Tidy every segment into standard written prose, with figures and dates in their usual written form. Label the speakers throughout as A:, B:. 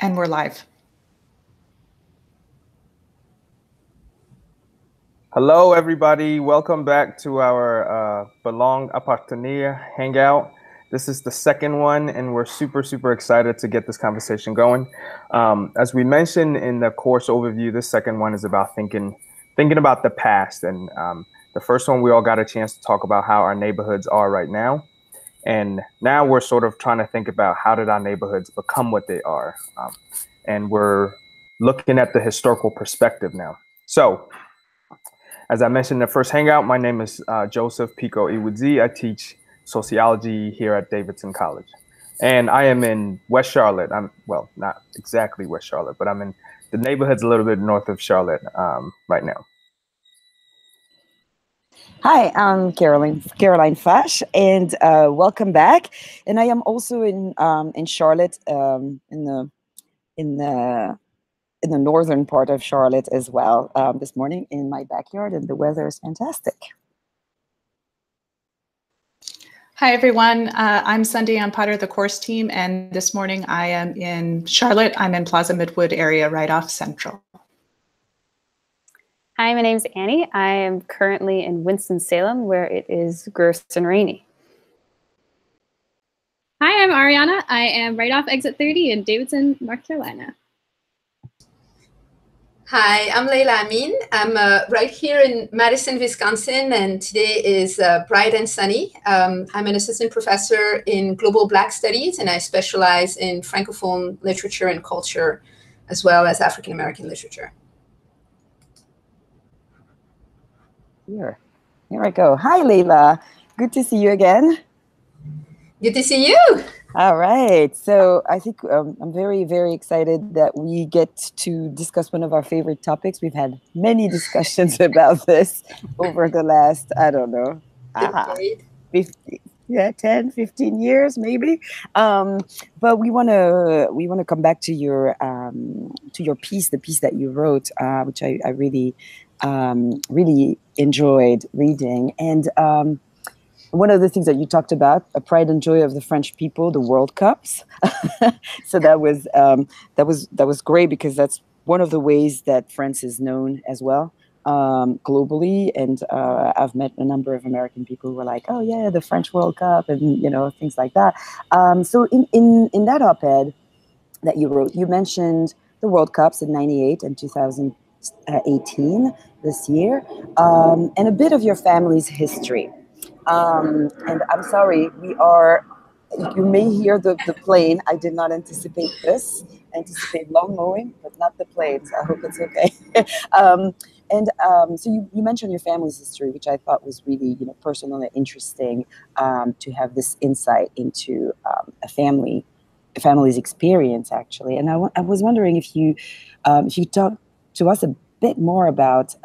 A: And we're live.
B: Hello, everybody. Welcome back to our Belong Appartenir Hangout. This is the second one, and we're super excited to get this conversation going. As we mentioned in the course overview, this second one is about thinking about the past. And the first one, we all got a chance to talk about how our neighborhoods are right now. And now we're sort of trying to think about how did our neighborhoods become what they are. And we're looking at the historical perspective now. So, as I mentioned in the first hangout, my name is Joseph Pico Iwudzi. I teach sociology here at Davidson College. And I am in West Charlotte. Well, not exactly West Charlotte, but I'm in the neighborhoods a little bit north of Charlotte right now.
C: Hi, I'm Caroline Fash, and welcome back. And I am also in Charlotte, in the northern part of Charlotte as well, this morning in my backyard, and the weather is fantastic.
A: Hi, everyone. I'm Sunday. I'm part of the course team, and this morning I am in Charlotte. I'm in Plaza Midwood area, right off Central.
D: Hi, my name's Annie. I am currently in Winston-Salem, where it is gross and rainy.
E: Hi, I'm Ariana. I am right off exit 30 in Davidson, North Carolina.
F: Hi, I'm Laila Amine. I'm right here in Madison, Wisconsin, and today is bright and sunny. I'm an assistant professor in global Black studies, and I specialize in Francophone literature and culture, as well as African American literature.
C: Here I go. Hi, Laila. Good to see you again.
F: Good to see you.
C: All right. So I think I'm very excited that we get to discuss one of our favorite topics. We've had many discussions about this over the last, I don't know, 10, 15 years maybe. But we want to come back to your piece, the piece that you wrote, which I really enjoyed reading. And one of the things that you talked about, a pride and joy of the French people, the World Cups. So that was great, because that's one of the ways that France is known as well, globally. And I've met a number of American people who were like, "Oh yeah, the French World Cup," and things like that. So in that op-ed that you wrote, you mentioned the World Cups in '98 and 2018 this year, and a bit of your family's history. And I'm sorry, you may hear the plane. I did not anticipate this. I anticipate lawn mowing, but not the planes. I hope it's okay. So you mentioned your family's history, which I thought was really, personal and interesting, to have this insight into a family's experience, actually. And I was wondering if you talk to us a bit more about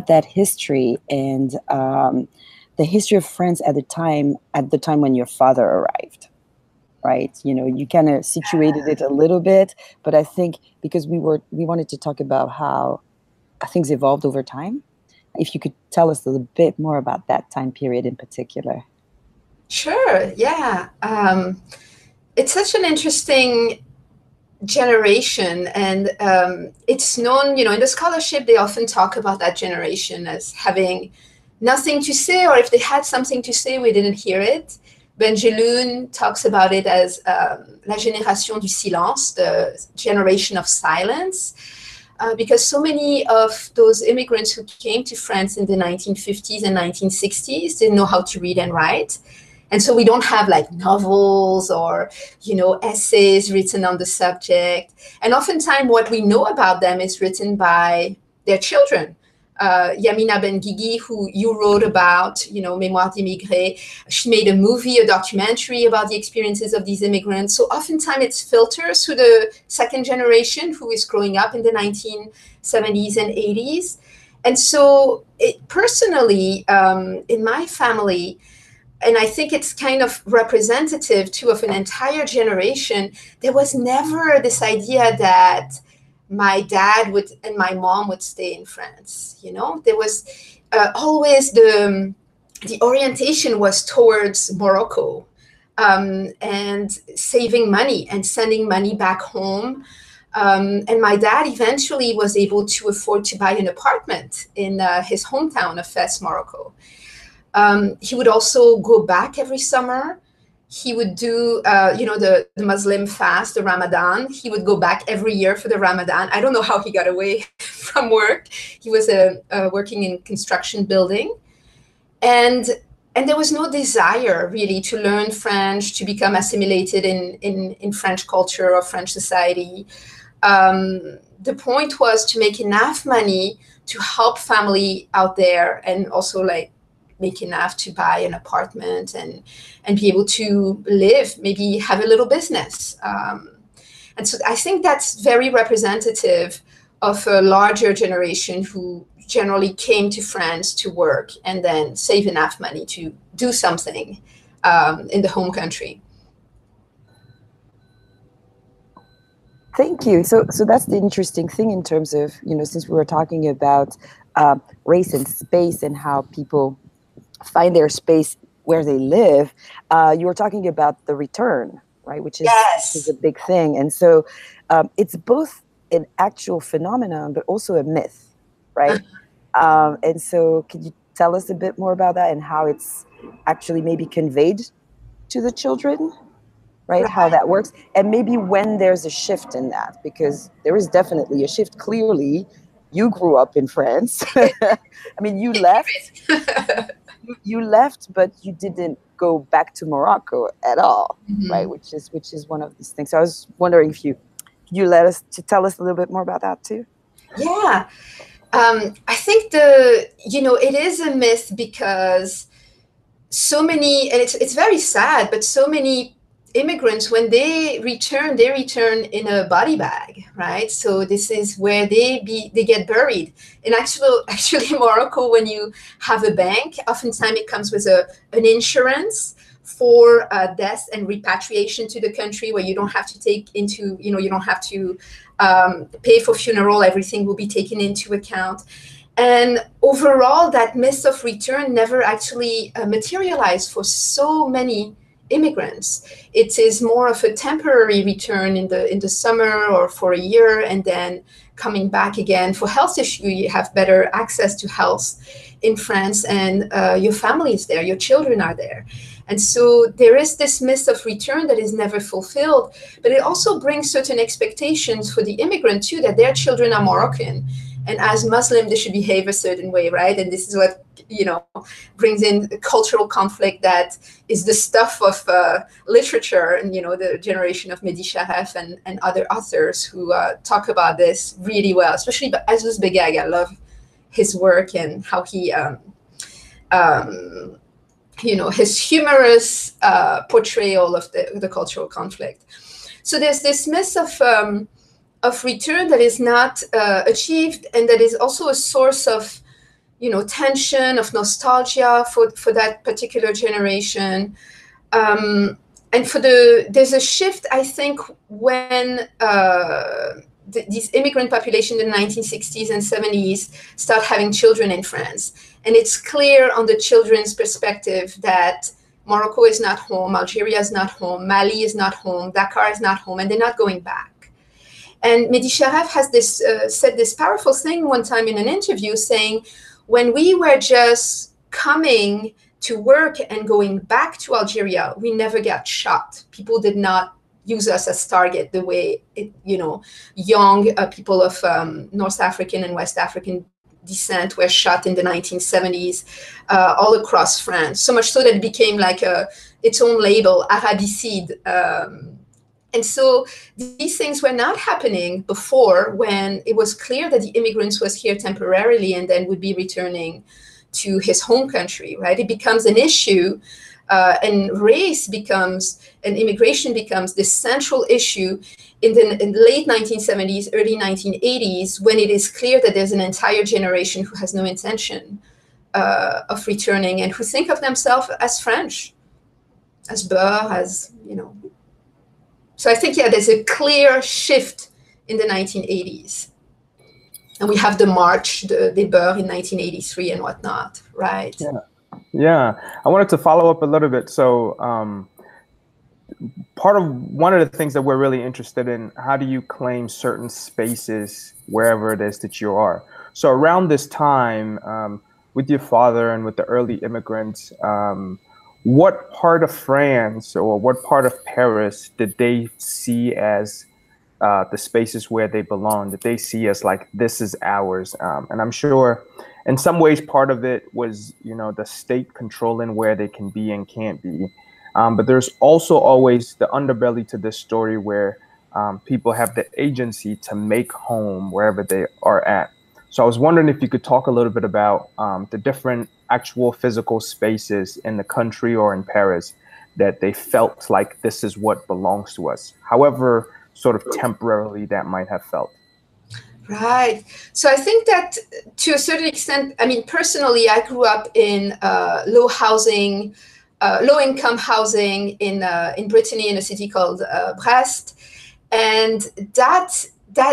C: that history and the history of France at the time when your father arrived, right? You kind of situated it a little bit, but I think because we wanted to talk about how things evolved over time, if you could tell us a little bit more about that time period in particular.
F: Sure, yeah. It's such an interesting generation, and it's known, in the scholarship, they often talk about that generation as having nothing to say, or if they had something to say, we didn't hear it. Benjeloun talks about it as la génération du silence, the generation of silence, because so many of those immigrants who came to France in the 1950s and 1960s didn't know how to read and write. And so we don't have like novels or, essays written on the subject. And oftentimes what we know about them is written by their children. Yamina Ben-Guigui, who you wrote about, Mémoire d'immigrés, she made a movie, a documentary about the experiences of these immigrants. So oftentimes it's filtered through the second generation who is growing up in the 1970s and 80s. And so personally, in my family, and I think it's kind of representative too of an entire generation, there was never this idea that my dad and my mom would stay in France. There was always the orientation was towards Morocco. and saving money and sending money back home. And my dad eventually was able to afford to buy an apartment in his hometown of Fes, Morocco. He would also go back every summer. He would do, the Muslim fast, the Ramadan. He would go back every year for the Ramadan. I don't know how he got away from work. He was working in construction building. And there was no desire really to learn French, to become assimilated in French culture or French society. The point was to make enough money to help family out there, and also like make enough to buy an apartment and be able to live, maybe have a little business. And so I think that's very representative of a larger generation who generally came to France to work and then save enough money to do something in the home country.
C: Thank you. So that's the interesting thing in terms of, since we were talking about race and space and how people find their space where they live, you were talking about the return, right? Which is a big thing. And so it's both an actual phenomenon, but also a myth, right? And so could you tell us a bit more about that and how it's actually maybe conveyed to the children, right? How that works, and maybe when there's a shift in that, because there is definitely a shift. Clearly, you grew up in France. I mean, you left. You left, but you didn't go back to Morocco at all, right? Which is one of these things. So I was wondering if you tell us a little bit more about that too.
F: Yeah, I think it is a myth because so many, and it's very sad, but so many immigrants, when they return in a body bag, right? So this is where they get buried. And actually in Morocco, when you have a bank, oftentimes it comes with an insurance for death and repatriation to the country, where you don't have to you don't have to pay for funeral. Everything will be taken into account. And overall, that myth of return never actually materialized for so many immigrants. It is more of a temporary return in the summer or for a year, and then coming back again for health issue. You have better access to health in France, and your family is there, your children are there. And so there is this myth of return that is never fulfilled, but it also brings certain expectations for the immigrant too, that their children are Moroccan. And as Muslim, they should behave a certain way, right? And this is what, brings in cultural conflict that is the stuff of literature, and, the generation of Mehdi Sharaf and other authors who talk about this really well, especially Azouz Begag. I love his work and how he, his humorous portrayal of the cultural conflict. So there's this myth of return that is not achieved, and that is also a source of tension, of nostalgia for that particular generation. And there's a shift, I think, when these immigrant population in the 1960s and 70s start having children in France. And it's clear on the children's perspective that Morocco is not home, Algeria is not home, Mali is not home, Dakar is not home, and they're not going back. And Mehdi Sharaf has said this powerful thing one time in an interview, saying, when we were just coming to work and going back to Algeria, we never got shot. People did not use us as target the way young people of North African and West African descent were shot in the 1970s all across France. So much so that it became like its own label, Arabicide. And so these things were not happening before, when it was clear that the immigrants was here temporarily and then would be returning to his home country, right? It becomes an issue, and race becomes, and immigration becomes this central issue in the late 1970s, early 1980s, when it is clear that there's an entire generation who has no intention of returning, and who think of themselves as French, as Beur, as, So I think, there's a clear shift in the 1980s. And we have the March, the Beur in 1983 and whatnot, right?
B: Yeah. I wanted to follow up a little bit. So one of the things that we're really interested in, how do you claim certain spaces wherever it is that you are? So around this time, with your father and with the early immigrants, what part of France or what part of Paris did they see as the spaces where they belong? Did they see as like, this is ours? And I'm sure in some ways part of it was, the state controlling where they can be and can't be. But there's also always the underbelly to this story where people have the agency to make home wherever they are at. So I was wondering if you could talk a little bit about the different actual physical spaces in the country or in Paris that they felt like this is what belongs to us, however sort of temporarily that might have felt.
F: Right. So I think that to a certain extent, I mean, personally, I grew up in low-income housing in Brittany, in a city called Brest, and that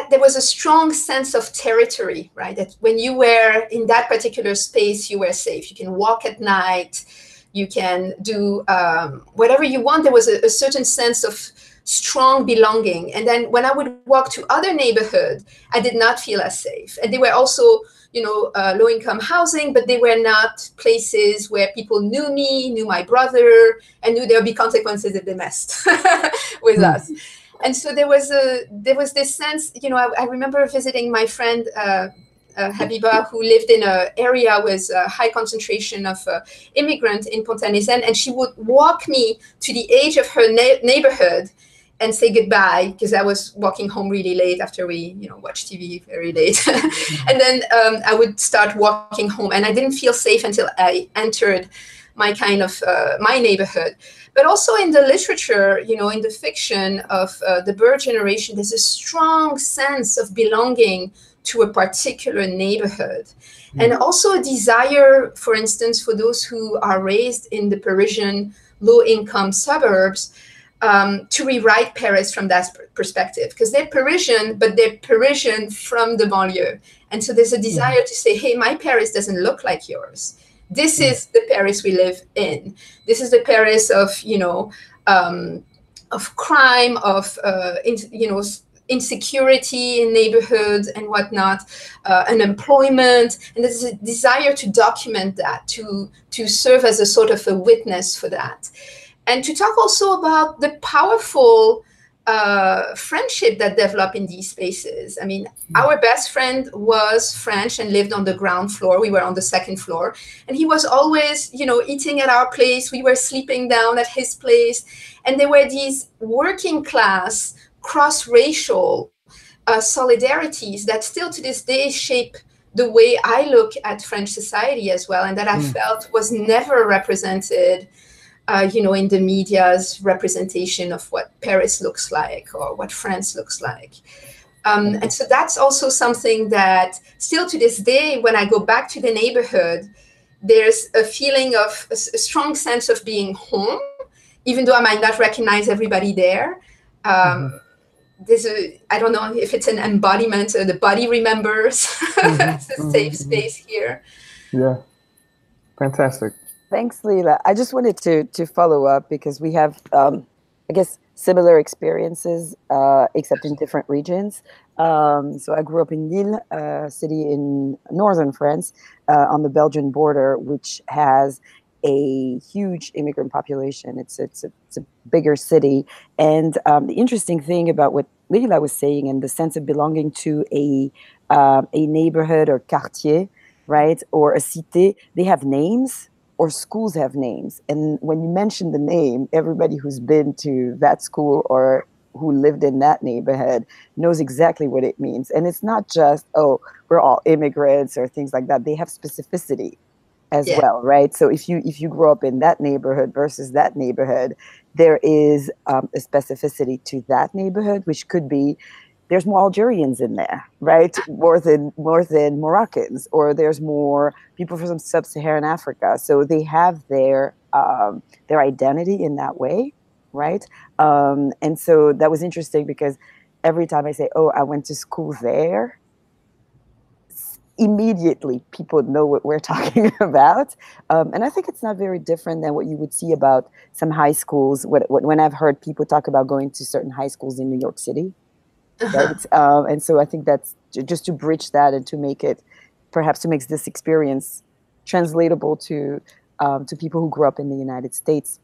F: there was a strong sense of territory, right? That when you were in that particular space, you were safe. You can walk at night, you can do whatever you want. There was a certain sense of strong belonging. And then when I would walk to other neighborhoods, I did not feel as safe. And they were also, low-income housing, but they were not places where people knew me, knew my brother, and knew there would be consequences if they messed with us. And so there was this sense, I remember visiting my friend Habiba, who lived in an area with a high concentration of immigrants in Pont-à-Nisène, and she would walk me to the edge of her neighborhood and say goodbye, because I was walking home really late after we, watched TV very late. And then I would start walking home, and I didn't feel safe until I entered my kind of my neighborhood. But also in the literature, in the fiction of the bird generation, there's a strong sense of belonging to a particular neighborhood. And also a desire, for instance, for those who are raised in the Parisian low-income suburbs, to rewrite Paris from that perspective, because they're Parisian, but they're Parisian from the banlieue. And so there's a desire to say, hey, my Paris doesn't look like yours. This is the Paris we live in. This is the Paris of, of crime, of, insecurity in neighborhoods and whatnot, unemployment. And there's a desire to document that, to serve as a sort of a witness for that. And to talk also about the powerful friendship that developed in these spaces. I mean, our best friend was French and lived on the ground floor. We were on the second floor. And he was always, eating at our place. We were sleeping down at his place. And there were these working class, cross-racial solidarities that still to this day shape the way I look at French society as well, and that I felt was never represented in the media's representation of what Paris looks like or what France looks like. And so that's also something that still to this day, when I go back to the neighborhood, there's a feeling of a strong sense of being home, even though I might not recognize everybody there. There's I don't know if it's an embodiment or the body remembers. It's a safe space here.
B: Yeah, fantastic.
C: Thanks, Laila. I just wanted to follow up because we have, I guess, similar experiences, except in different regions. So I grew up in Lille, a city in northern France, on the Belgian border, which has a huge immigrant population. It's a bigger city. And the interesting thing about what Laila was saying and the sense of belonging to a neighborhood or quartier, right, or a cité, they have names. Or schools have names. And when you mention the name, everybody who's been to that school or who lived in that neighborhood knows exactly what it means. And it's not just, oh, we're all immigrants or things like that. They have specificity as well, right? So if you grow up in that neighborhood versus that neighborhood, there is a specificity to that neighborhood, which could be there's more Algerians in there, right? More than Moroccans, or there's more people from sub-Saharan Africa. So they have their identity in that way, right? And so that was interesting because every time I say, oh, I went to school there, immediately people know what we're talking about. And I think it's not very different than what you would see about some high schools. When I've heard people talk about going to certain high schools in New York City, right? And so I think that's just to bridge that and to make it, perhaps to make this experience translatable to people who grew up in the United States.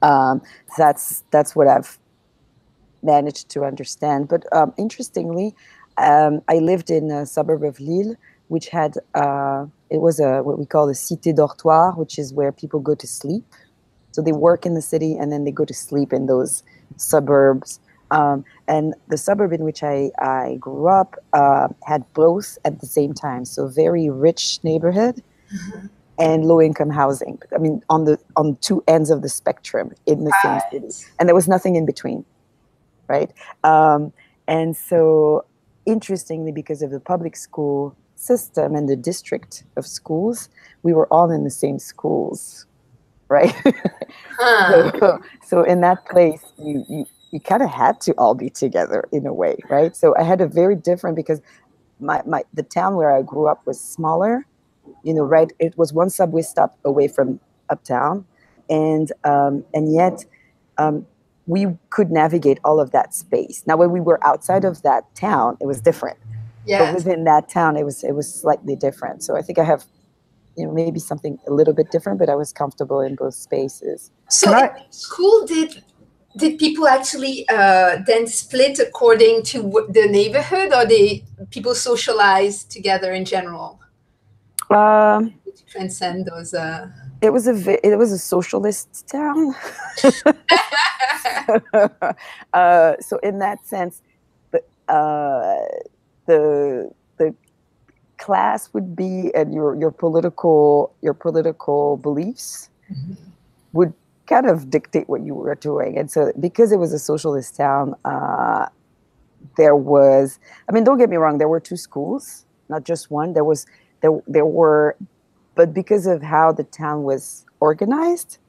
C: That's what I've managed to understand. But interestingly, I lived in a suburb of Lille, which had it was what we call the cité dortoir, which is where people go to sleep. So they work in the city and then they go to sleep in those suburbs. And the suburb in which I grew up had both at the same time. So very rich neighborhood and low-income housing. I mean, on two ends of the spectrum in the same city. And there was nothing in between, right? And so, interestingly, because of the public school system and the district of schools, we were all in the same schools, right? So in that place, you kind of had to all be together in a way, right? So I had a very different, because the town where I grew up was smaller, right? It was one subway stop away from uptown, and yet we could navigate all of that space. Now, when we were outside of that town, it was different. Yes. But within that town, it was slightly different. So I think I have, maybe something a little bit different, but I was comfortable in both spaces.
F: So in school, did people actually then split according to the neighborhood, or people socialize together in general? To transcend those.
C: It was a socialist town. So in that sense, the class would be, and your political beliefs would kind of dictate what you were doing. And so because it was a socialist town, there was, don't get me wrong, there were two schools, not just one. There were, but because of how the town was organized,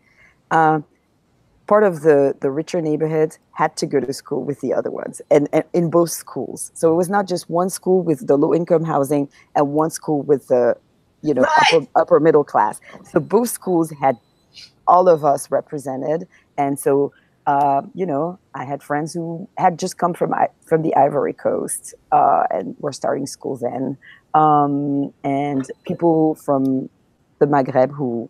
C: part of the richer neighborhoods had to go to school with the other ones, and in both schools. So it was not just one school with the low-income housing and one school with the, upper middle class. So both schools had all of us represented. And so, I had friends who had just come from the Ivory Coast and were starting school then, and people from the Maghreb who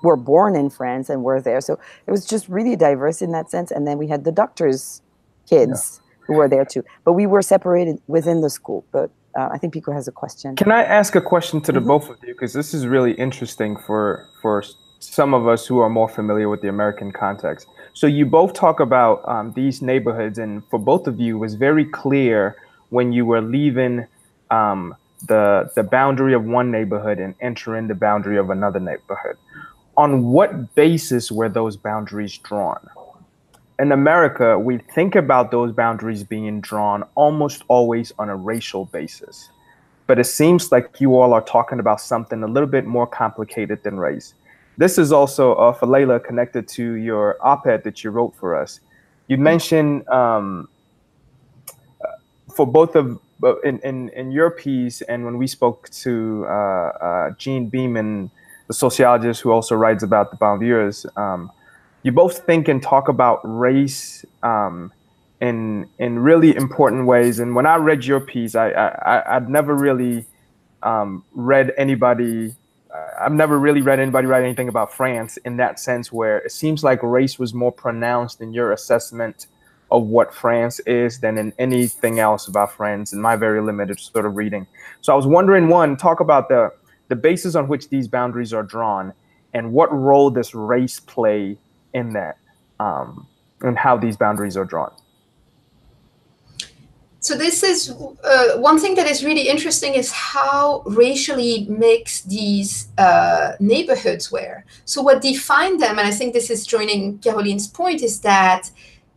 C: were born in France and were there. So it was just really diverse in that sense. And then we had the doctors' kids who were there too. But we were separated within the school. But I think Pico has a question.
B: Can I ask a question to the both of you? Because this is really interesting for some of us who are more familiar with the American context. So you both talk about these neighborhoods, and for both of you, it was very clear when you were leaving the boundary of one neighborhood and entering the boundary of another neighborhood. On what basis were those boundaries drawn? In America, we think about those boundaries being drawn almost always on a racial basis. But it seems like you all are talking about something a little bit more complicated than race. This is also, for Laila, connected to your op-ed that you wrote for us. You mentioned for both of, in your piece, and when we spoke to Jean Beeman, the sociologist who also writes about the banlieues, you both think and talk about race in really important ways. And when I read your piece, I'd never really read anybody. I've never really read anybody write anything about France in that sense, where it seems like race was more pronounced in your assessment of what France is than in anything else about France in my very limited sort of reading. So I was wondering, one, talk about the basis on which these boundaries are drawn and what role does race play in that, and how these boundaries are drawn.
F: So this is one thing that is really interesting is how racially mixed these neighborhoods were. So what defined them, and I think this is joining Caroline's point, is that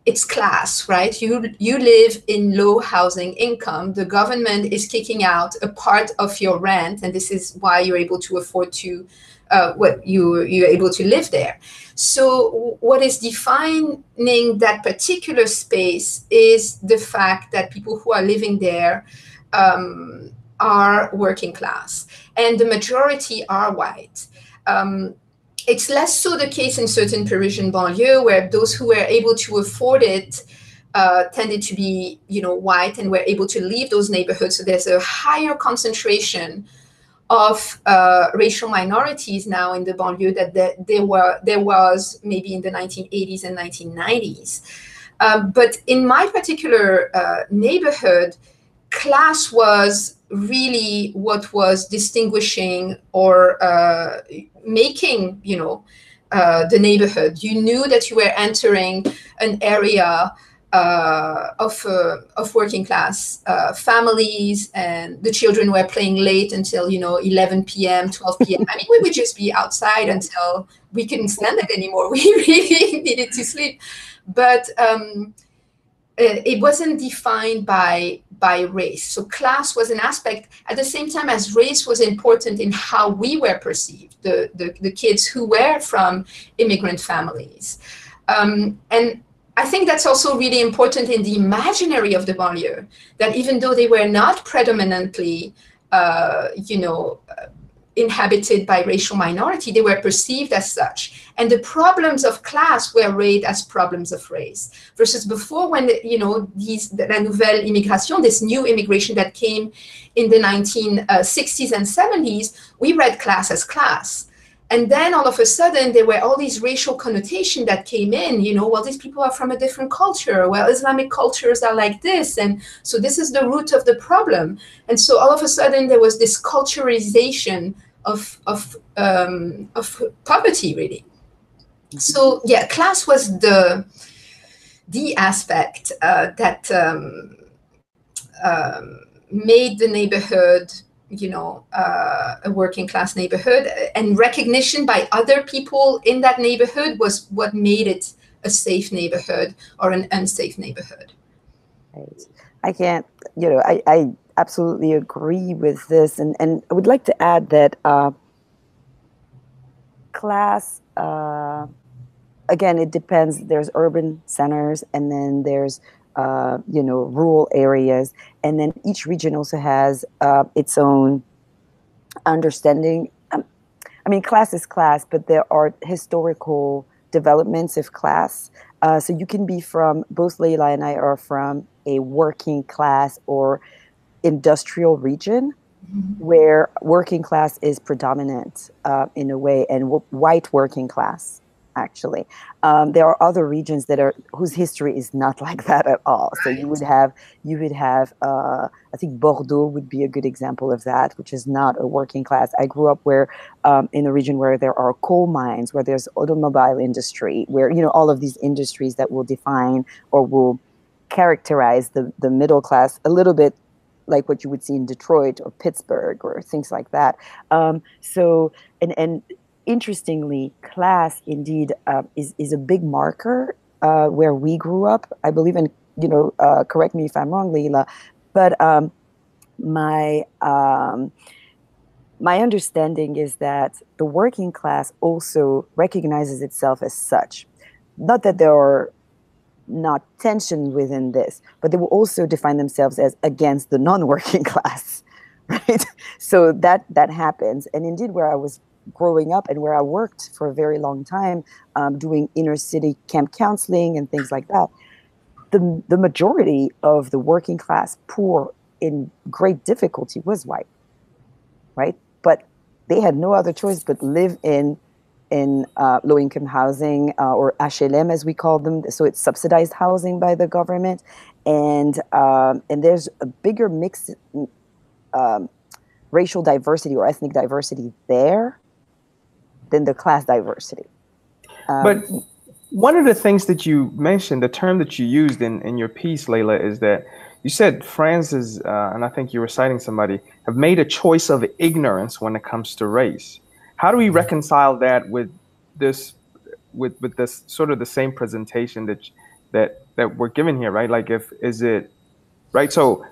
F: it's class, right? You live in low housing income. The government is kicking out a part of your rent, and this is why you're able to afford to you're able to live there. So what is defining that particular space is the fact that people who are living there are working class, and the majority are white. It's less so the case in certain Parisian banlieues, where those who were able to afford it tended to be, white and were able to leave those neighborhoods. So there's a higher concentration of racial minorities now in the banlieue that there was maybe in the 1980s and 1990s. But in my particular neighborhood, class was really what was distinguishing or making, the neighborhood. You knew that you were entering an area of working class families, and the children were playing late until 11 p.m., 12 p.m. I mean, we would just be outside until we couldn't stand it anymore. We really needed to sleep, but it wasn't defined by race. So class was an aspect at the same time as race was important in how we were perceived, the kids who were from immigrant families. And I think that's also really important in the imaginary of the banlieue, that even though they were not predominantly, inhabited by racial minority, they were perceived as such. And the problems of class were raised as problems of race. Versus before, when, la nouvelle immigration, this new immigration that came in the 1960s and 70s, we read class as class. And then all of a sudden, there were all these racial connotations that came in, well, these people are from a different culture. Well, Islamic cultures are like this. And so this is the root of the problem. And so all of a sudden, there was this culturalization of poverty, really. So, yeah, class was the aspect that made the neighborhood a working class neighborhood, and recognition by other people in that neighborhood was what made it a safe neighborhood or an unsafe neighborhood.
C: Right. I can't, I absolutely agree with this. And I would like to add that class, again, it depends. There's urban centers, and then there's rural areas, and then each region also has its own understanding. I mean, class is class, but there are historical developments of class. So you can be from, both Laila and I are from a working class or industrial region, where working class is predominant in a way, and white working class. Actually, there are other regions whose history is not like that at all. So you would have, I think Bordeaux would be a good example of that, which is not a working class. I grew up in a region where there are coal mines, where there's automobile industry, where all of these industries that will define or will characterize the middle class, a little bit like what you would see in Detroit or Pittsburgh or things like that. So interestingly, class indeed is a big marker where we grew up. I believe in, correct me if I'm wrong, Laila, but my understanding is that the working class also recognizes itself as such. Not that there are not tensions within this, but they will also define themselves as against the non-working class, right? So that happens. And indeed, where I was growing up and where I worked for a very long time, doing inner city camp counseling and things like that, the majority of the working class poor in great difficulty was white, right? But they had no other choice but live in low-income housing, or HLM as we call them. So it's subsidized housing by the government, and there's a bigger mix, racial diversity or ethnic diversity there than the class diversity.
B: But one of the things that you mentioned, the term that you used in your piece, Laila, is that you said France's, and I think you were citing somebody, have made a choice of ignorance when it comes to race. How do we reconcile that with this sort of the same presentation that we're given here, right? Like, is it right? So,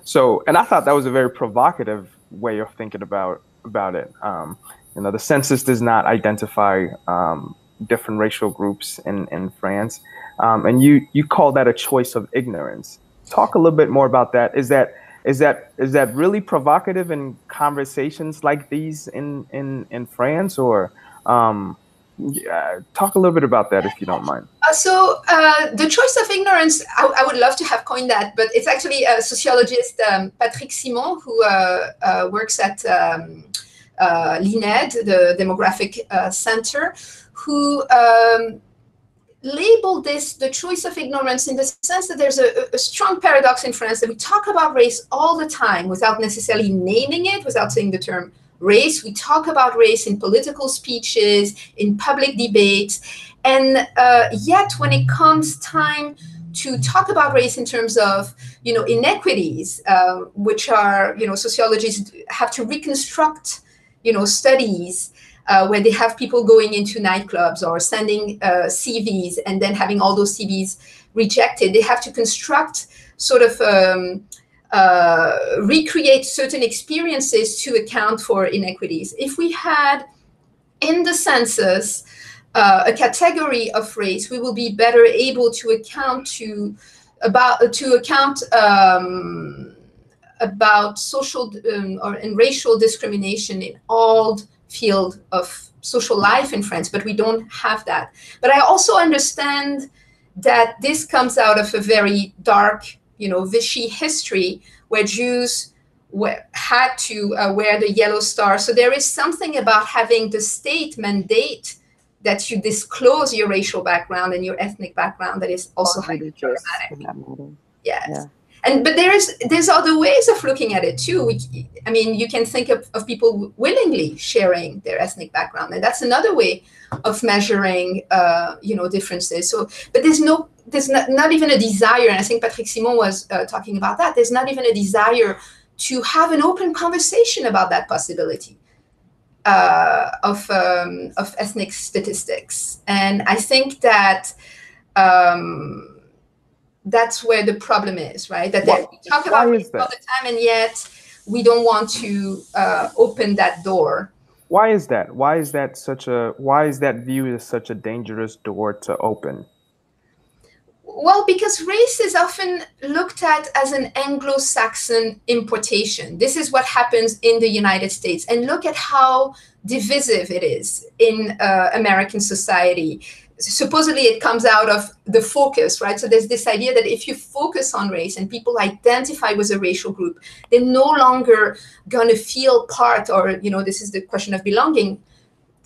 B: and I thought that was a very provocative way of thinking about it. The census does not identify different racial groups in France, and you call that a choice of ignorance. Talk a little bit more about that. Is that Is that really provocative in conversations like these in France, or talk a little bit about that if you don't mind.
F: The choice of ignorance, I would love to have coined that, but it's actually a sociologist, Patrick Simon, who works at l'INED, the Demographic Center, who labeled this the choice of ignorance in the sense that there's a strong paradox in France that we talk about race all the time without necessarily naming it, without saying the term race. We talk about race in political speeches, in public debates, and yet when it comes time to talk about race in terms of, inequities, which are, sociologists have to reconstruct, studies where they have people going into nightclubs or sending CVs and then having all those CVs rejected. They have to construct sort of recreate certain experiences to account for inequities. If we had in the census a category of race, we will be better able to account about social and racial discrimination in all field of social life in France, but we don't have that. But I also understand that this comes out of a very dark, Vichy history where Jews had to wear the yellow star. So there is something about having the state mandate that you disclose your racial background and your ethnic background that is also highly problematic. Yes. Yeah. But there's other ways of looking at it too. You can think of people willingly sharing their ethnic background, and that's another way of measuring, differences. So, but there's not even a desire, and I think Patrick Simon was talking about that. There's not even a desire to have an open conversation about that possibility of ethnic statistics, and I think that. That's where the problem is, right? That we talk about race all the time, and yet we don't want to open that door.
B: Why is that? Why is that viewed as such a dangerous door to open?
F: Well, because race is often looked at as an Anglo-Saxon importation. This is what happens in the United States. And look at how divisive it is in American society. Supposedly it comes out of the focus, right? So there's this idea that if you focus on race and people identify with a racial group, they're no longer going to feel part, or, this is the question of belonging,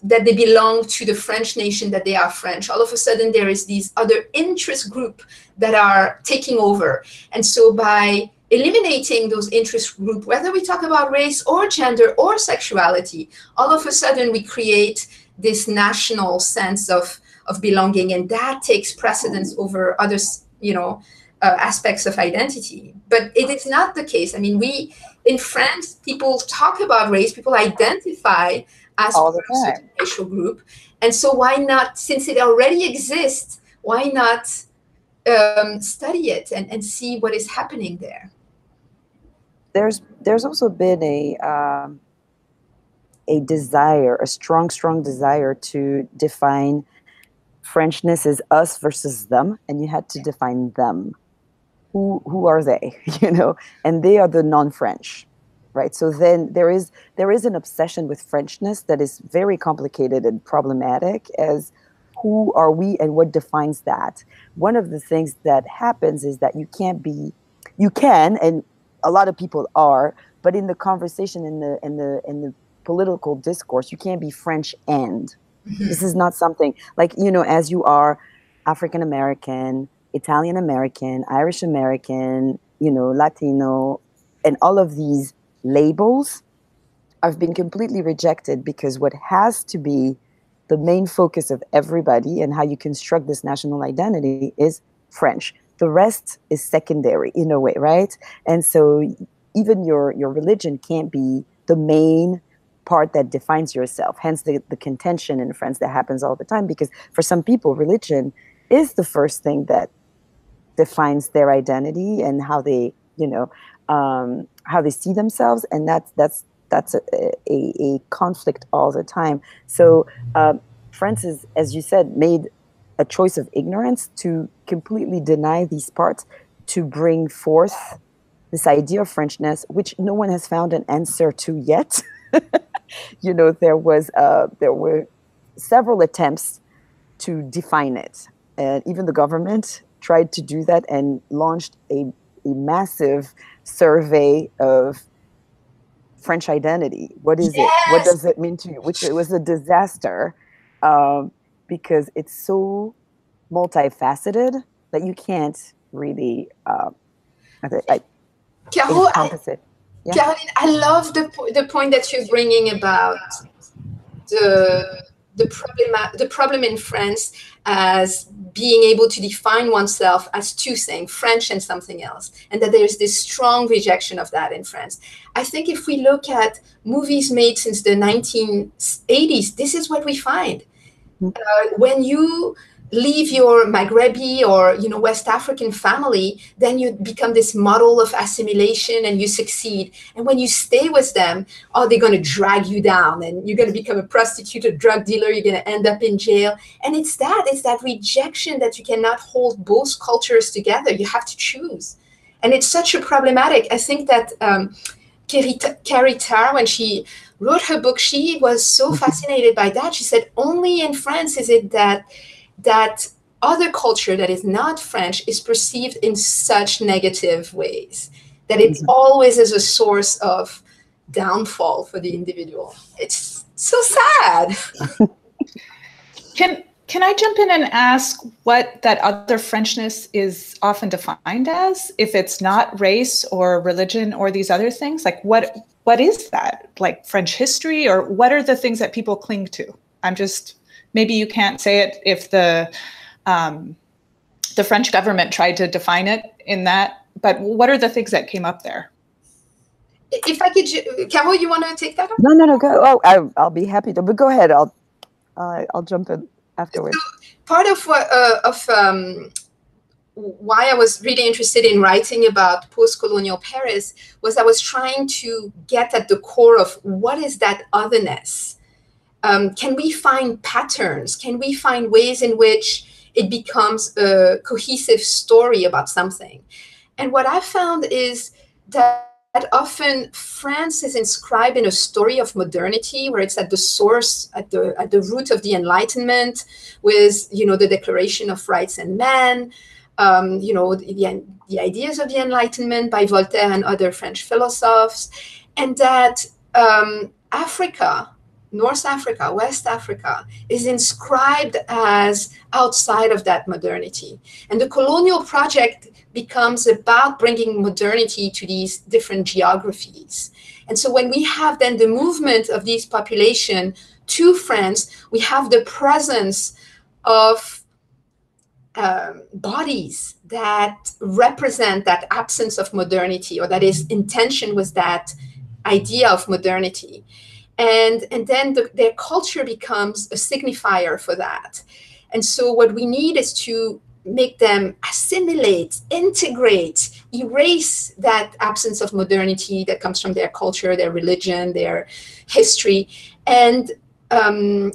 F: that they belong to the French nation, that they are French. All of a sudden there is these other interest group that are taking over. And so by eliminating those interest group, whether we talk about race or gender or sexuality, all of a sudden we create this national sense of belonging, and that takes precedence over other, aspects of identity. But it is not the case. In France, people talk about race, people identify as a certain racial group, and so why not, since it already exists, why not study it and see what is happening there?
C: There's also been a desire, a strong desire to define Frenchness is us versus them, and you had to define them. Who are they? And they are the non-French, right? So then there is an obsession with Frenchness that is very complicated and problematic. As who are we and what defines that? One of the things that happens is that you can, and a lot of people are, but in the conversation, in the political discourse, you can't be French and. This is not something like, as you are African American, Italian American, Irish American, Latino, and all of these labels have been completely rejected, because what has to be the main focus of everybody and how you construct this national identity is French. The rest is secondary in a way, right? And so even your religion can't be the main part that defines yourself. Hence the contention in France that happens all the time, because for some people, religion is the first thing that defines their identity and how they, how they see themselves, and that's a conflict all the time. So France is, as you said, made a choice of ignorance to completely deny these parts, to bring forth this idea of Frenchness, which no one has found an answer to yet. You know, there were several attempts to define it, and even the government tried to do that and launched a massive survey of French identity. What is it? What does it mean to you? Which it was a disaster, because it's so multifaceted that you can't really encompass it. Yeah.
F: Caroline, I love the point that you're bringing about the problem in France as being able to define oneself as two things, French and something else, and that there's this strong rejection of that in France. I think if we look at movies made since the 1980s, this is what we find. When you leave your Maghrebi or West African family, then you become this model of assimilation and you succeed. And when you stay with them, they're going to drag you down and you're going to become a prostitute, a drug dealer, you're going to end up in jail. And it's that rejection that you cannot hold both cultures together. You have to choose. And it's such a problematic. I think that Carrie Tarr, when she wrote her book, she was so fascinated by that. She said, only in France is it that other culture that is not French is perceived in such negative ways, that it always is a source of downfall for the individual. It's so sad.
A: Can I jump in and ask what that other Frenchness is often defined as, if it's not race or religion or these other things? Like what is that? Like French history, or what are the things that people cling to? Maybe you can't say it if the French government tried to define it in that, but what are the things that came up there?
F: If I could, Carol, you want to take that up?
C: No, go. Oh, I'll be happy to, but go ahead. I'll jump in afterwards.
F: So part of why I was really interested in writing about post-colonial Paris was I was trying to get at the core of what is that otherness. Can we find patterns? Can we find ways in which it becomes a cohesive story about something? And what I found is that often France is inscribed in a story of modernity, where it's at the source, at the root of the Enlightenment, with the Declaration of Rights and Man, the ideas of the Enlightenment by Voltaire and other French philosophers, and that Africa, North Africa, West Africa, is inscribed as outside of that modernity. And the colonial project becomes about bringing modernity to these different geographies. And so when we have then the movement of these population to France, we have the presence of bodies that represent that absence of modernity, or that is in tension with that idea of modernity. And then their culture becomes a signifier for that. And so what we need is to make them assimilate, integrate, erase that absence of modernity that comes from their culture, their religion, their history, and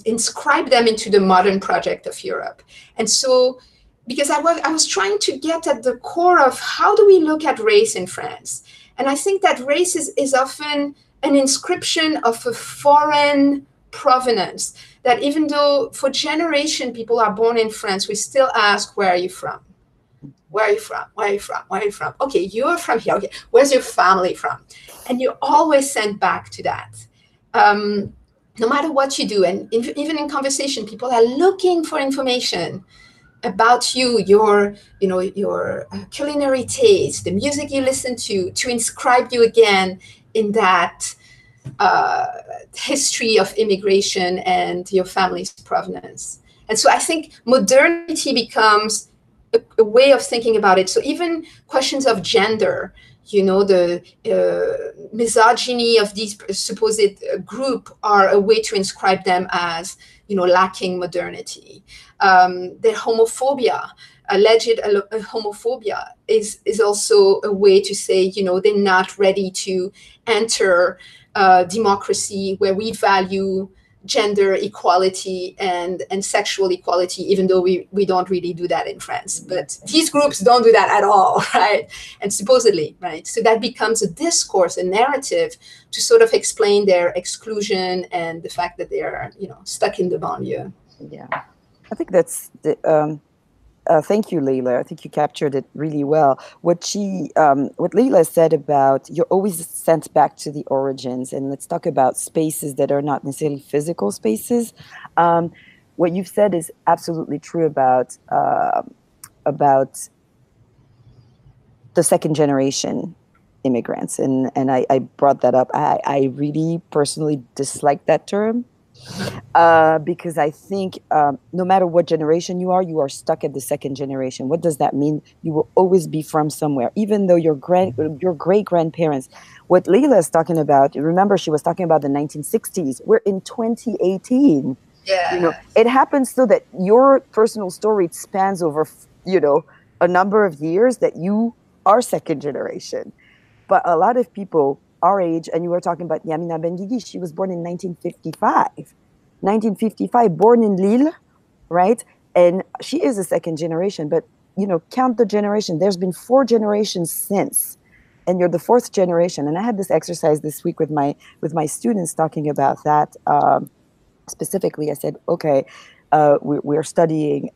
F: inscribe them into the modern project of Europe. And so, because I was trying to get at the core of how do we look at race in France? And I think that race is often an inscription of a foreign provenance, that even though for generations people are born in France, we still ask, where are you from? Where are you from? Where are you from? Where are you from? Okay, you're from here. Okay, where's your family from? And you're always sent back to that. No matter what you do, and even in conversation, people are looking for information about you, your culinary taste, the music you listen to inscribe you again in that history of immigration and your family's provenance. And so I think modernity becomes a way of thinking about it. So even questions of gender, the misogyny of these supposed group are a way to inscribe them as, lacking modernity. Their homophobia, alleged homophobia, is also a way to say, they're not ready to enter democracy, where we value gender equality and sexual equality, even though we don't really do that in France. But these groups don't do that at all, right? And supposedly, right? So that becomes a discourse, a narrative to sort of explain their exclusion and the fact that they are, stuck in the banlieue.
C: Yeah, I think that's the. Thank you, Laila. I think you captured it really well. What Laila said about you're always sent back to the origins, and let's talk about spaces that are not necessarily physical spaces. What you've said is absolutely true about the second generation immigrants, and I brought that up. I really personally dislike that term. Because I think no matter what generation you are stuck at the second generation. What does that mean? You will always be from somewhere, even though your great grandparents. What Laila is talking about, remember, she was talking about the 1960s. We're in 2018.
F: Yeah.
C: It happens so that your personal story spans over, a number of years that you are second generation. But a lot of people our age, and you were talking about Yamina Benguigui, she was born in 1955. 1955, born in Lille, right? And she is a second generation, but, count the generation. There's been 4 generations since, and you're the 4th generation. And I had this exercise this week with my students talking about that. Specifically, I said, okay, we're studying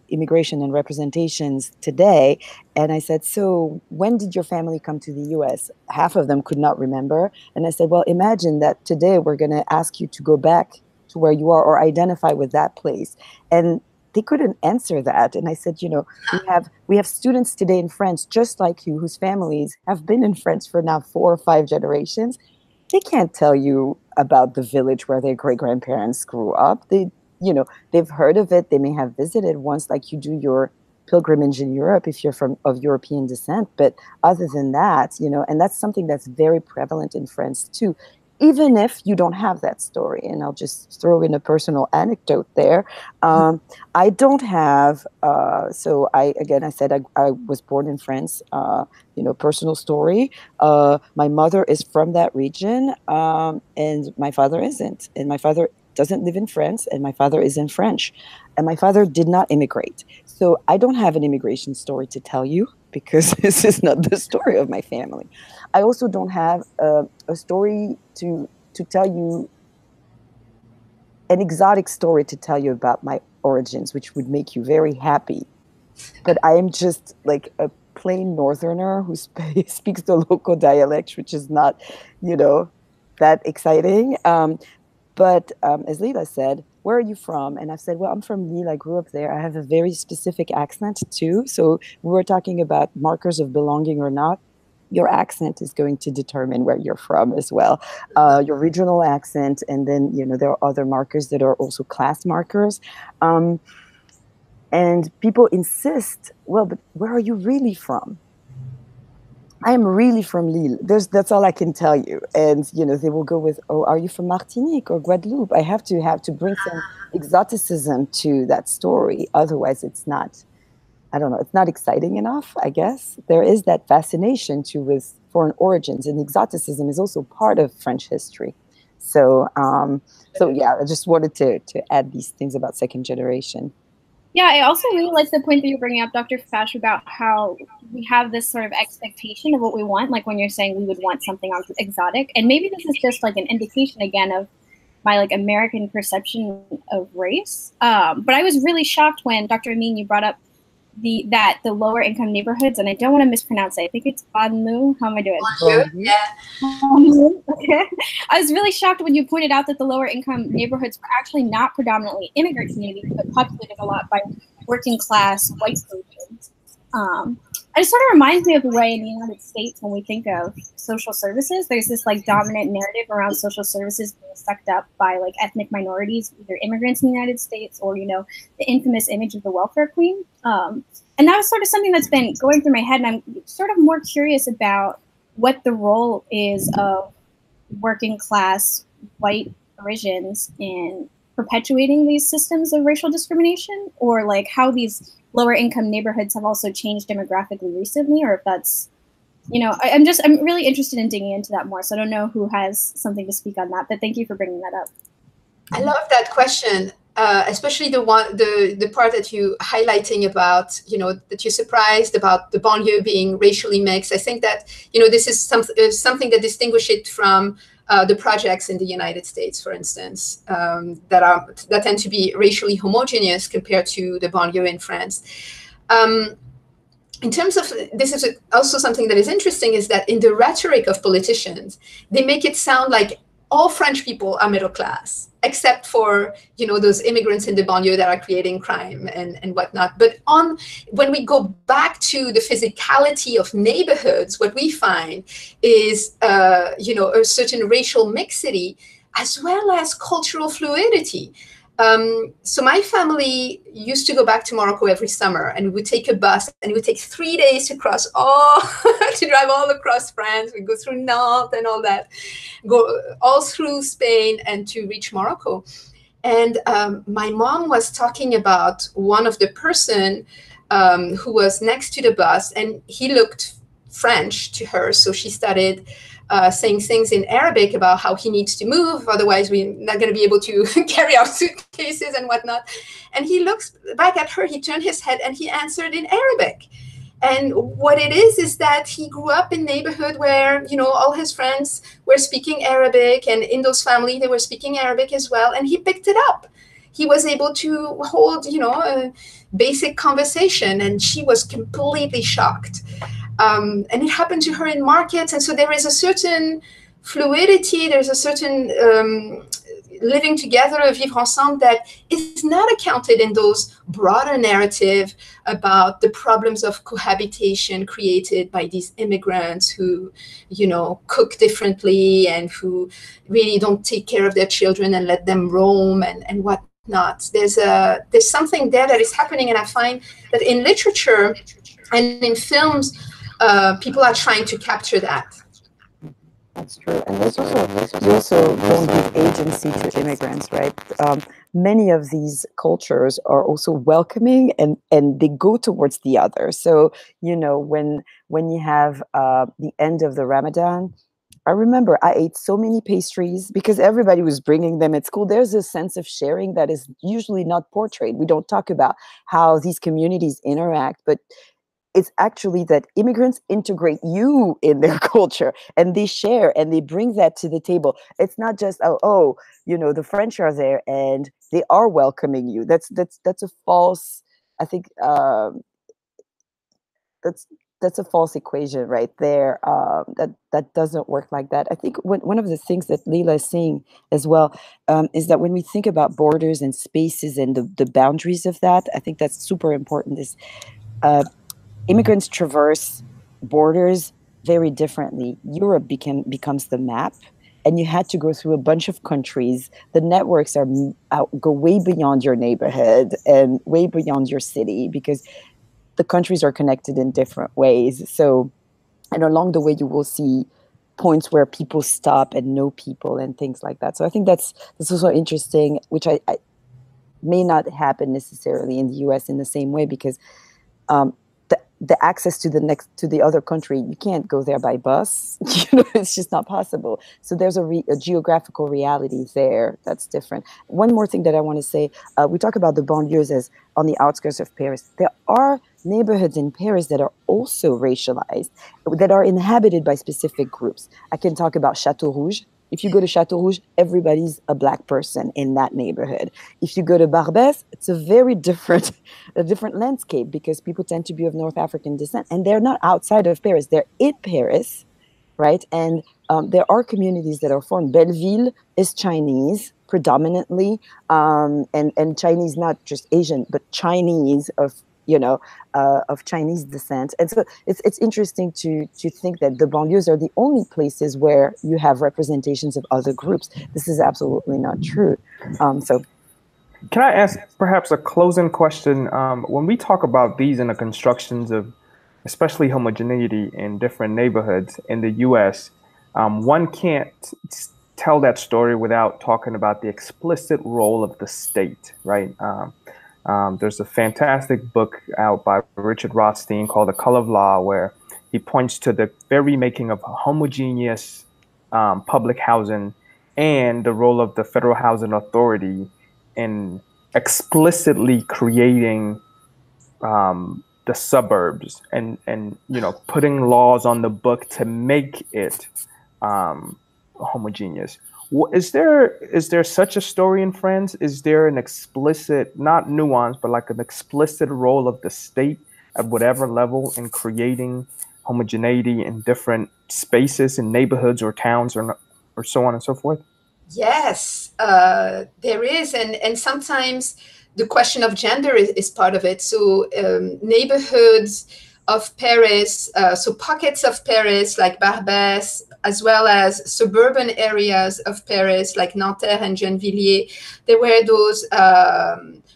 C: immigration and representations today. And I said, so when did your family come to the US? Half of them could not remember. And I said, well, imagine that today we're going to ask you to go back to where you are or identify with that place. And they couldn't answer that. And I said, we have students today in France, just like you, whose families have been in France for now 4 or 5 generations. They can't tell you about the village where their great-grandparents grew up. They've heard of it. They may have visited once, like you do your pilgrimage in Europe if you're of European descent. But other than that, and that's something that's very prevalent in France too, even if you don't have that story. And I'll just throw in a personal anecdote there. I don't have, I said I was born in France, personal story. My mother is from that region, and my father isn't. And my father doesn't live in France, and my father isn't French. And my father did not immigrate. So I don't have an immigration story to tell you, because this is not the story of my family. I also don't have a story to tell you, an exotic story to tell you about my origins, which would make you very happy. But I am just like a plain northerner who speaks the local dialect, which is not, that exciting. But as Laila said, where are you from? And I've said, well, I'm from Lille. I grew up there. I have a very specific accent too. So we were talking about markers of belonging or not. Your accent is going to determine where you're from as well. Your regional accent, and then, there are other markers that are also class markers. And people insist, well, but where are you really from? I am really from Lille. That's all I can tell you. And, they will go with, oh, are you from Martinique or Guadeloupe? I have to bring some exoticism to that story. Otherwise, it's not, I don't know, it's not exciting enough, I guess. There is that fascination too with foreign origins, and exoticism is also part of French history. So yeah, I just wanted to add these things about second generation.
E: Yeah, I also really like the point that you're bringing up, Dr. Fash, about how we have this sort of expectation of what we want, like when you're saying we would want something exotic. And maybe this is just like an indication, again, of my like American perception of race. But I was really shocked when, Dr. Amine, you brought up the lower income neighborhoods, and I don't want to mispronounce it. I think it's banlieue. How am I doing?
F: Yeah.
E: Okay. I was really shocked when you pointed out that the lower income neighborhoods were actually not predominantly immigrant communities, but populated a lot by working class white Asians. It just sort of reminds me of the way in the United States, when we think of social services, there's this like dominant narrative around social services being sucked up by like ethnic minorities, either immigrants in the United States or, the infamous image of the welfare queen. And that was sort of something that's been going through my head. And I'm sort of more curious about what the role is of working class white Parisians in perpetuating these systems of racial discrimination, or like how these lower income neighborhoods have also changed demographically recently, or if that's, I'm really interested in digging into that more. So I don't know who has something to speak on that, but thank you for bringing that up.
F: I love that question, especially the part that you highlighting about, that you're surprised about the banlieue being racially mixed. I think that, this is something that distinguishes it from the projects in the United States, for instance, that tend to be racially homogeneous compared to the banlieue in France. In terms of, this is also something that is interesting, is that in the rhetoric of politicians, they make it sound like all French people are middle class, except for, those immigrants in the banlieue that are creating crime and whatnot. But when we go back to the physicality of neighborhoods, what we find is, a certain racial mixity, as well as cultural fluidity. So my family used to go back to Morocco every summer, and we would take a bus, and it would take 3 days to drive all across France. We go through Nantes and all that, go all through Spain and to reach Morocco. And my mom was talking about one of the person who was next to the bus, and he looked French to her. So she started saying things in Arabic about how he needs to move, otherwise we're not going to be able to carry our suitcases and whatnot. And he looks back at her, he turned his head, and he answered in Arabic. And what it is that he grew up in a neighborhood where, all his friends were speaking Arabic, and in those families, they were speaking Arabic as well, and he picked it up. He was able to hold, a basic conversation, and she was completely shocked. And it happened to her in markets. And so there is a certain fluidity, there's a certain living together, vivre ensemble, that is not accounted in those broader narrative about the problems of cohabitation created by these immigrants who, cook differently and who really don't take care of their children and let them roam and whatnot. There's something there that is happening. And I find that in literature and in films, people are trying to capture that.
C: That's true. And you also don't give agency to immigrants, right? Many of these cultures are also welcoming, and they go towards the other. So, when you have the end of the Ramadan, I remember I ate so many pastries because everybody was bringing them at school. There's a sense of sharing that is usually not portrayed. We don't talk about how these communities interact, but it's actually that immigrants integrate you in their culture, and they share and they bring that to the table. It's not just, the French are there and they are welcoming you. That's a false, I think, that's a false equation right there. That doesn't work like that. I think one of the things that Laila is saying as well is that when we think about borders and spaces and the boundaries of that, I think that's super important. Is immigrants traverse borders very differently. Europe becomes the map, and you had to go through a bunch of countries. The networks go way beyond your neighborhood and way beyond your city, because the countries are connected in different ways. So, and along the way, you will see points where people stop and know people and things like that. So I think that's also interesting, which I may not happen necessarily in the US in the same way, because the access to the other country, you can't go there by bus. It's just not possible. So there's a geographical reality there that's different. One more thing that I want to say, we talk about the banlieues as on the outskirts of Paris. There are neighborhoods in Paris that are also racialized, that are inhabited by specific groups. I can talk about Château Rouge. If you go to Château Rouge, everybody's a Black person in that neighborhood. If you go to Barbès, it's a very different landscape, because people tend to be of North African descent, and they're not outside of Paris. They're in Paris, right? And there are communities that are formed. Belleville is Chinese predominantly, and Chinese, not just Asian, but Chinese of Chinese descent. And so it's interesting to think that the banlieues are the only places where you have representations of other groups. This is absolutely not true. So
B: can I ask perhaps a closing question? When we talk about these in the constructions of especially homogeneity in different neighborhoods in the US, one can't tell that story without talking about the explicit role of the state, right? There's a fantastic book out by Richard Rothstein called The Color of Law, where he points to the very making of homogeneous public housing and the role of the Federal Housing Authority in explicitly creating the suburbs and putting laws on the book to make it homogeneous. Is there such a story in France? Is there an explicit, not nuance, but like an explicit role of the state at whatever level in creating homogeneity in different spaces in neighborhoods or towns or so on and so forth?
F: Yes, there is, and sometimes the question of gender is part of it. So neighborhoods of Paris, so pockets of Paris like Barbès, as well as suburban areas of Paris like Nanterre and Gennevilliers, there were those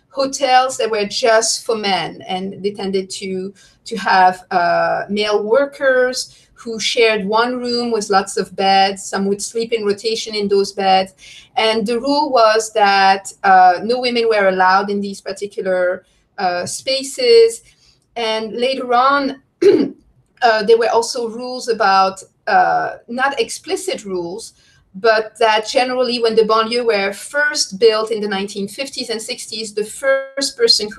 F: hotels that were just for men, and they tended to have male workers who shared one room with lots of beds. Some would sleep in rotation in those beds. And the rule was that no women were allowed in these particular spaces. And later on, there were also rules about, not explicit rules, but that generally when the banlieue were first built in the 1950s and 60s, the first person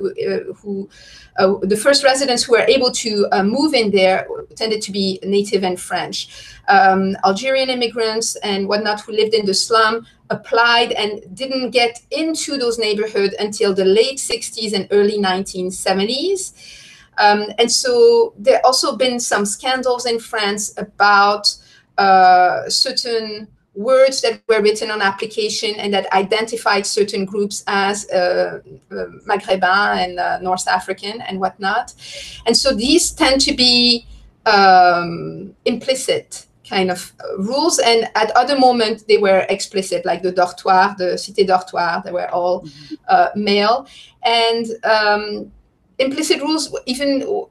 F: the first residents who were able to move in there tended to be native and French. Algerian immigrants and whatnot who lived in the slum applied and didn't get into those neighborhoods until the late 60s and early 1970s. And so there also been some scandals in France about certain words that were written on application and that identified certain groups as Maghrébin and North African and whatnot. And so these tend to be implicit kind of rules. And at other moments, they were explicit, like the dortoir, the cité dortoir, they were all male. And implicit rules even,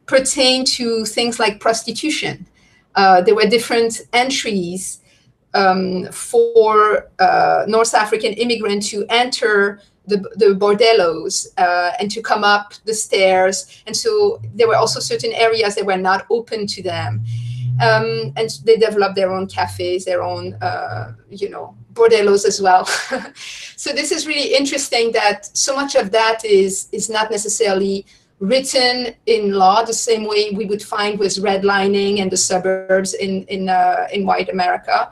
F: pertain to things like prostitution. There were different entries for North African immigrants to enter the bordellos and to come up the stairs. And so there were also certain areas that were not open to them. And they developed their own cafes, their own, bordellos as well. So this is really interesting that so much of that is not necessarily written in law the same way we would find with redlining and the suburbs in white America,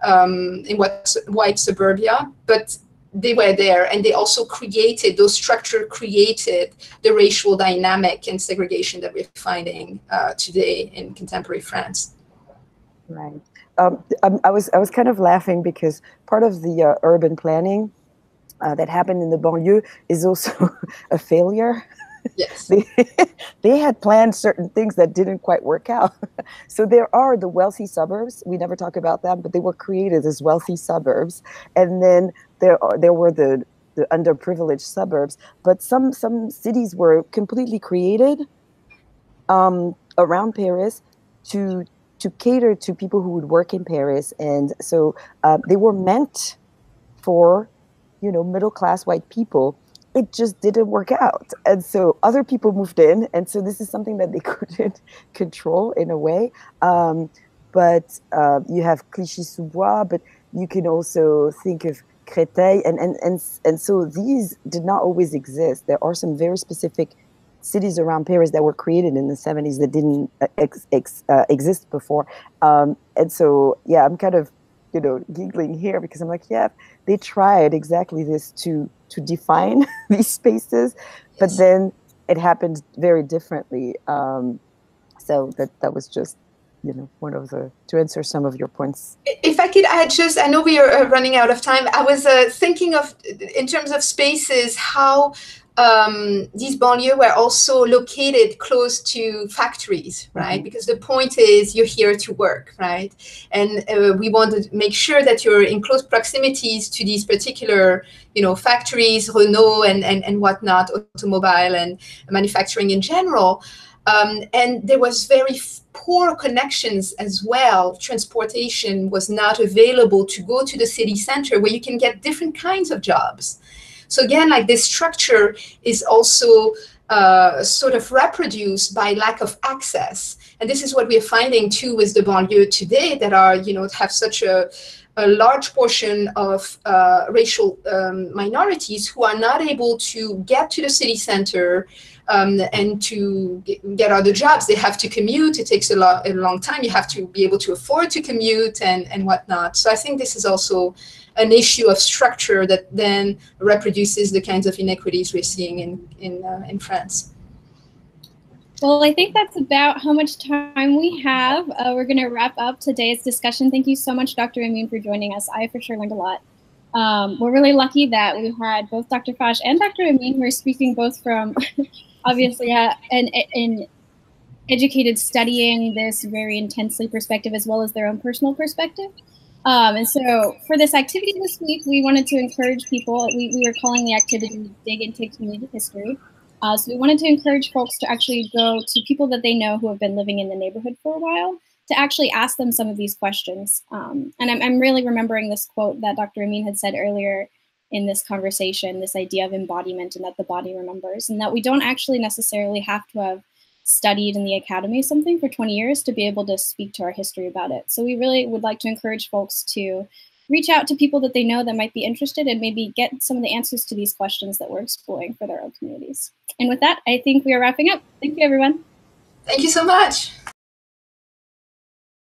F: in white suburbia, but they were there, and they also created, those structures created the racial dynamic and segregation that we're finding today in contemporary France.
C: Right. I was kind of laughing because part of the urban planning that happened in the banlieue is also a failure.
F: Yes.
C: They had planned certain things that didn't quite work out. So there are the wealthy suburbs. We never talk about them, but they were created as wealthy suburbs. And then there were the underprivileged suburbs. But some cities were completely created around Paris to cater to people who would work in Paris. And so they were meant for, middle-class white people. It just didn't work out. And so other people moved in. And so this is something that they couldn't control in a way. But you have Clichy-sous-Bois, but you can also think of Créteil. And so these did not always exist. There are some very specific cities around Paris that were created in the 70s that didn't exist before. And so, yeah, I'm kind of, giggling here because I'm like, yeah, they tried exactly this to define these spaces, but then it happened very differently. So that was just, one of the, to answer some of your points.
F: If I could add I know we are running out of time. I was thinking of, in terms of spaces, how these banlieues were also located close to factories, right? Mm-hmm. Because the point is you're here to work, right? And we want to make sure that you're in close proximities to these particular, factories, Renault and whatnot, automobile and manufacturing in general. And there was very poor connections as well. Transportation was not available to go to the city center where you can get different kinds of jobs. So again, like this structure is also sort of reproduced by lack of access. And this is what we are finding too with the banlieue today that are, have such a a large portion of racial minorities who are not able to get to the city center and to get other jobs. They have to commute. It takes a long time. You have to be able to afford to commute and whatnot. So I think this is also an issue of structure that then reproduces the kinds of inequities we're seeing in France.
E: Well, I think that's about how much time we have. We're going to wrap up today's discussion. Thank you so much, Dr. Amine, for joining us. I for sure learned a lot. We're really lucky that we had both Dr. Foch and Dr. Amine, who are speaking both from, obviously, an educated studying this very intensely perspective, as well as their own personal perspective. And so for this activity this week, we wanted to encourage people. We are calling the activity Dig Into Community History. So we wanted to encourage folks to actually go to people that they know who have been living in the neighborhood for a while to actually ask them some of these questions. And I'm really remembering this quote that Dr. Amine had said earlier in this conversation, this idea of embodiment and that the body remembers, and that we don't actually necessarily have to have studied in the academy something for 20 years to be able to speak to our history about it. So we really would like to encourage folks to reach out to people that they know that might be interested and maybe get some of the answers to these questions that we're exploring for their own communities. And with that, I think we are wrapping up. Thank you, everyone.
F: Thank you so much.